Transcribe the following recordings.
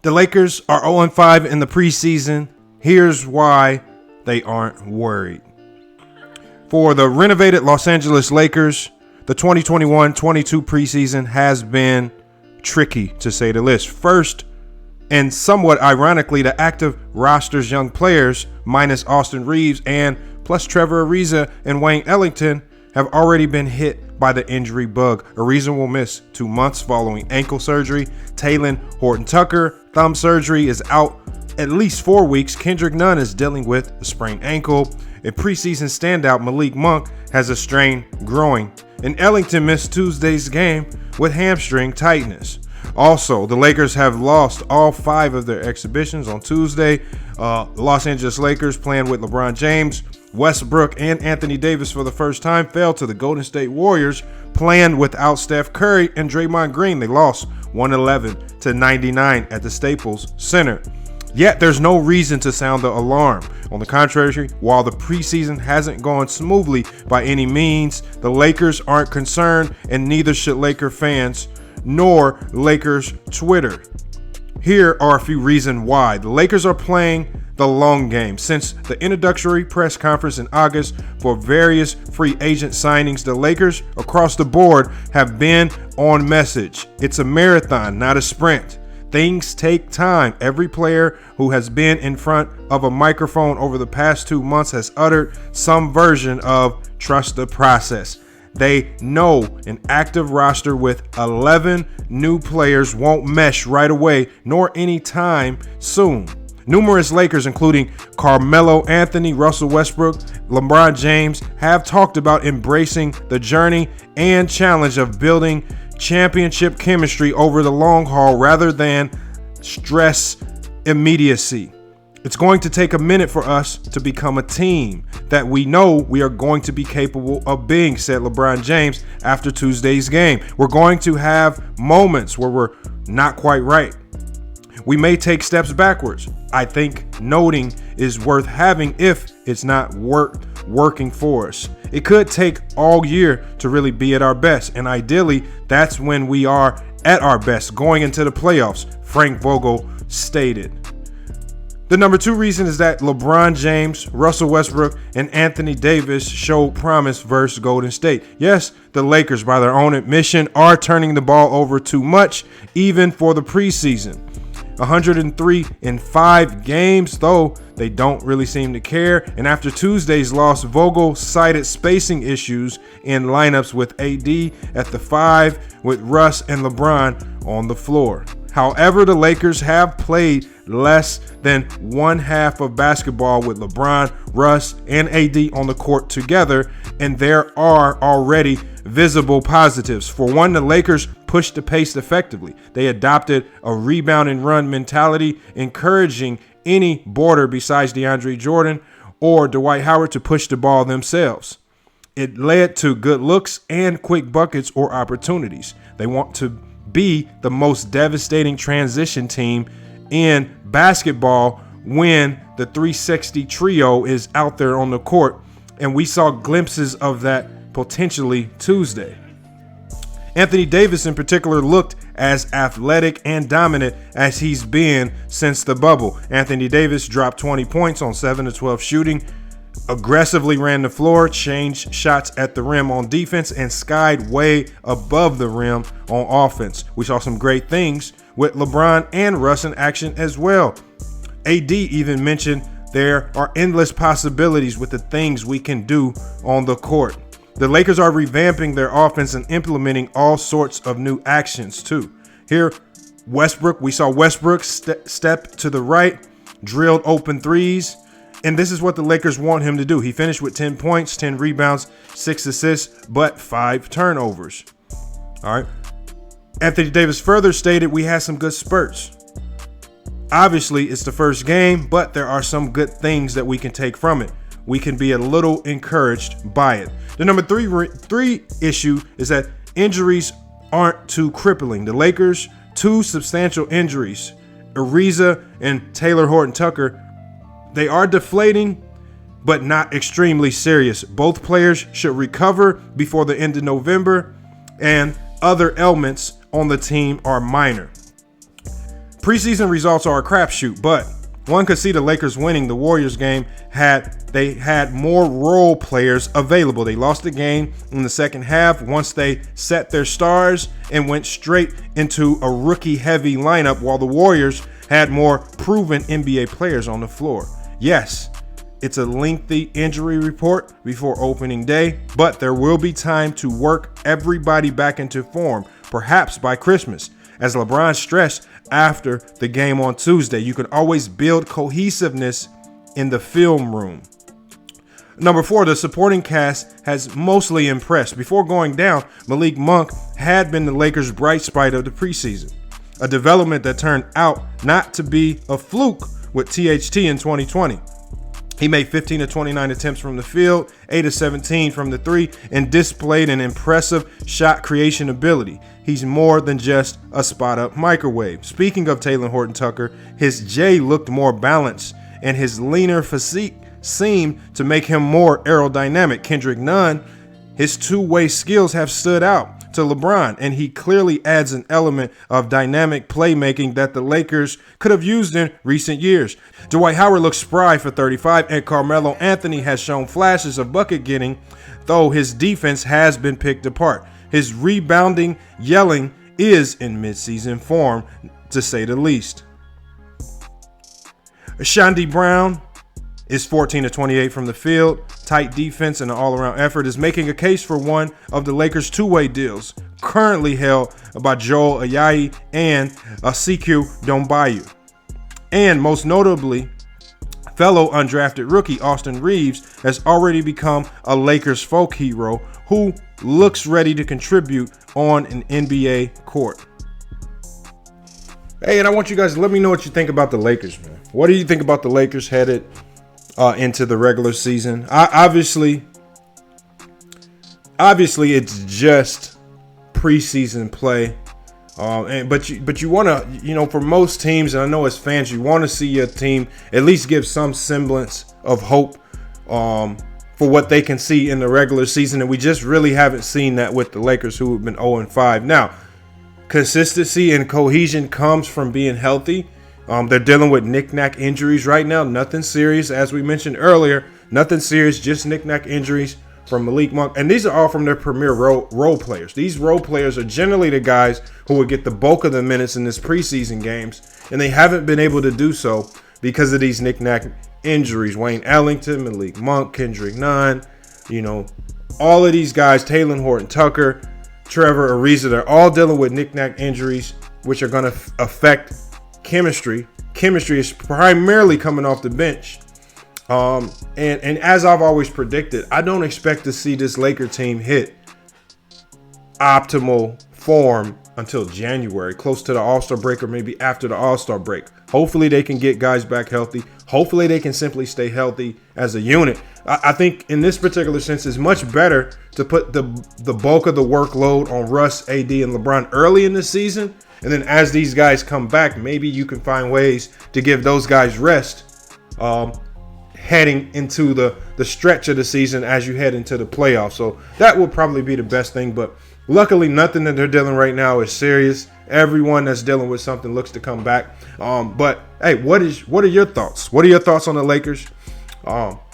The Lakers are 0-5 in the preseason. Here's why they aren't worried. For the renovated Los Angeles Lakers, the 2021-22 preseason has been tricky, to say the least. First, and somewhat ironically, the active roster's young players, minus Austin Reaves and plus Trevor, Ariza, and Wayne Ellington, have already been hit by the injury bug. Ariza will miss 2 months following ankle surgery. Talen Horton-Tucker, thumb surgery, is out at least 4 weeks. Kendrick Nunn is dealing with a sprained ankle. A preseason standout, Malik Monk, has a strained groin. And Ellington missed Tuesday's game with hamstring tightness. Also, the Lakers have lost all 5 of their exhibitions on Tuesday. The Los Angeles Lakers, playing with LeBron James, Westbrook, and Anthony Davis for the first time, fell to the Golden State Warriors, playing without Steph Curry and Draymond Green. They lost 111-99 at the Staples Center. Yet there's no reason to sound the alarm. On the contrary, while the preseason hasn't gone smoothly by any means, the Lakers aren't concerned, and neither should Laker fans nor Lakers Twitter. Here are a few reasons why. The Lakers are playing the long game. Since the introductory press conference in August for various free agent signings, the Lakers across the board have been on message. It's a marathon, not a sprint. Things take time. Every player who has been in front of a microphone over the past 2 months has uttered some version of trust the process. They know an active roster with 11 new players won't mesh right away, nor anytime soon. Numerous Lakers, including Carmelo Anthony, Russell Westbrook, LeBron James, have talked about embracing the journey and challenge of building championship chemistry over the long haul rather than stress immediacy. It's going to take a minute for us to become a team that we know we are going to be capable of being, said LeBron James after Tuesday's game. We're going to have moments where we're not quite right. We may take steps backwards. I think noting is worth having if it's not working for us. It could take all year to really be at our best, and ideally, that's when we are at our best going into the playoffs, Frank Vogel stated. The number 2 reason is that LeBron James, Russell Westbrook, and Anthony Davis showed promise versus Golden State. Yes, the Lakers, by their own admission, are turning the ball over too much, even for the preseason. 103 in 5 games, though they don't really seem to care. And after Tuesday's loss, Vogel cited spacing issues in lineups with AD at the 5, with Russ and LeBron on the floor. However, the Lakers have played less than one half of basketball with LeBron, Russ, and AD on the court together, and there are already visible positives. For one, the Lakers pushed the pace effectively. They adopted a rebound and run mentality, encouraging any border besides DeAndre Jordan or Dwight Howard to push the ball themselves. It led to good looks and quick buckets or opportunities. They want to be the most devastating transition team in basketball when the 360 trio is out there on the court, and we saw glimpses of that potentially Tuesday. Anthony Davis in particular looked as athletic and dominant as he's been since the bubble. Anthony Davis dropped 20 points on 7-12 shooting, aggressively ran the floor, changed shots at the rim on defense, and skied way above the rim on offense. We saw some great things with LeBron and Russ in action as well. AD even mentioned there are endless possibilities with the things we can do on the court. The Lakers are revamping their offense and implementing all sorts of new actions too. Here, we saw Westbrook step to the right, drilled open threes, and this is what the Lakers want him to do. He finished with 10 points, 10 rebounds, 6 assists, but 5 turnovers. All right. Anthony Davis further stated we had some good spurts. Obviously, it's the first game, but there are some good things that we can take from it. We can be a little encouraged by it. The number three issue is that injuries aren't too crippling. The Lakers, 2 substantial injuries, Ariza and Talen Horton-Tucker, they are deflating, but not extremely serious. Both players should recover before the end of November, and other ailments on the team are minor. Preseason results are a crapshoot, but one could see the Lakers winning the Warriors game had they had more role players available. They lost the game in the second half once they set their stars and went straight into a rookie-heavy lineup, while the Warriors had more proven NBA players on the floor. Yes, it's a lengthy injury report before opening day, but there will be time to work everybody back into form, perhaps by Christmas. As LeBron stressed after the game on Tuesday, you can always build cohesiveness in the film room. Number 4, the supporting cast has mostly impressed. Before going down, Malik Monk had been the Lakers' bright spot of the preseason, a development that turned out not to be a fluke with THT in 2020. He made 15 of 29 attempts from the field, 8 of 17 from the 3, and displayed an impressive shot creation ability. He's more than just a spot-up microwave. Speaking of Talen Horton-Tucker, his J looked more balanced, and his leaner physique seemed to make him more aerodynamic. Kendrick Nunn, his two-way skills have stood out to LeBron, and he clearly adds an element of dynamic playmaking that the Lakers could have used in recent years. Dwight Howard looks spry for 35, and Carmelo Anthony has shown flashes of bucket getting, though his defense has been picked apart. His rebounding yelling is in midseason form, to say the least. Shandy Brown is 14 of 28 from the field. Tight defense and an all-around effort is making a case for one of the Lakers' two-way deals, currently held by Joel Ayayi and CQ Dombayu. And most notably, fellow undrafted rookie Austin Reaves has already become a Lakers folk hero who looks ready to contribute on an NBA court. Hey, and I want you guys to let me know what you think about the Lakers, man. What do you think about the Lakers headed into the regular season? Obviously, it's just preseason play, but you want to, for most teams, and I know as fans, you want to see your team at least give some semblance of hope for what they can see in the regular season, and we just really haven't seen that with the Lakers, who have been 0-5. Now, consistency and cohesion comes from being healthy. They're dealing with knick-knack injuries right now. Nothing serious, as we mentioned earlier. Nothing serious, just knick-knack injuries from Malik Monk. And these are all from their premier role players. These role players are generally the guys who will get the bulk of the minutes in this preseason games. And they haven't been able to do so because of these knick-knack injuries. Wayne Ellington, Malik Monk, Kendrick Nunn, all of these guys, Talen Horton-Tucker, Trevor, Ariza, they're all dealing with knick-knack injuries, which are going to affect chemistry. Chemistry is primarily coming off the bench. And as I've always predicted, I don't expect to see this Laker team hit optimal form until January, close to the All-Star break or maybe after the All-Star break. Hopefully they can get guys back healthy. Hopefully they can simply stay healthy as a unit. I think in this particular sense, it's much better to put the bulk of the workload on Russ, AD, and LeBron early in the season. And then as these guys come back, maybe you can find ways to give those guys rest heading into the stretch of the season as you head into the playoffs. So that would probably be the best thing. But luckily, nothing that they're dealing right now is serious. Everyone that's dealing with something looks to come back. But hey, what are your thoughts? What are your thoughts on the Lakers?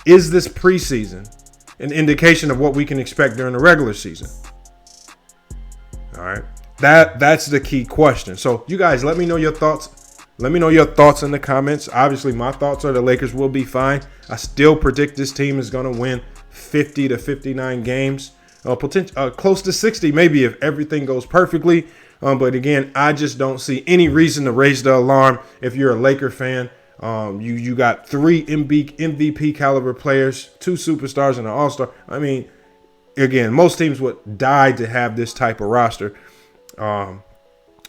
Is this preseason an indication of what we can expect during the regular season? All right. That's the key question. So you guys, let me know your thoughts. Let me know your thoughts in the comments. Obviously, my thoughts are the Lakers will be fine. I still predict this team is going to win 50 to 59 games, close to 60 maybe if everything goes perfectly. But again, I just don't see any reason to raise the alarm if you're a Laker fan. You got 3 MVP caliber players, 2 superstars, and an all-star. I mean, again, most teams would die to have this type of roster.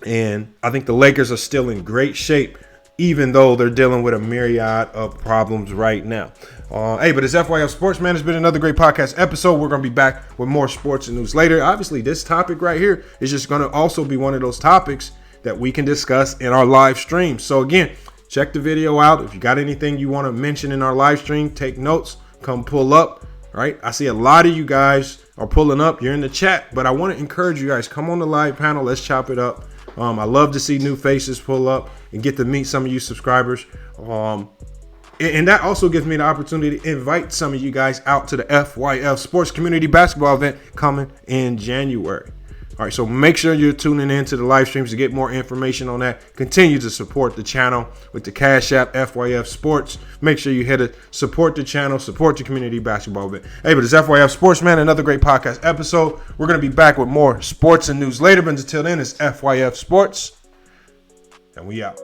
And I think the Lakers are still in great shape, even though they're dealing with a myriad of problems right now. Hey, but it's FYF Sports, man. It's been another great podcast episode. We're going to be back with more sports and news later. Obviously, this topic right here is just going to also be one of those topics that we can discuss in our live stream. So again, check the video out. If you got anything you want to mention in our live stream, take notes, come pull up. Right? I see a lot of you guys are pulling up. You're in the chat, but I want to encourage you guys, come on the live panel. Let's chop it up. I love to see new faces pull up and get to meet some of you subscribers. And that also gives me the opportunity to invite some of you guys out to the FYF Sports Community Basketball event coming in January. All right, so make sure you're tuning in to the live streams to get more information on that. Continue to support the channel with the Cash App FYF Sports. Make sure you hit it. Support the channel. Support the community basketball event. Hey, but it's FYF Sports, man. Another great podcast episode. We're going to be back with more sports and news later. But until then, it's FYF Sports. And we out.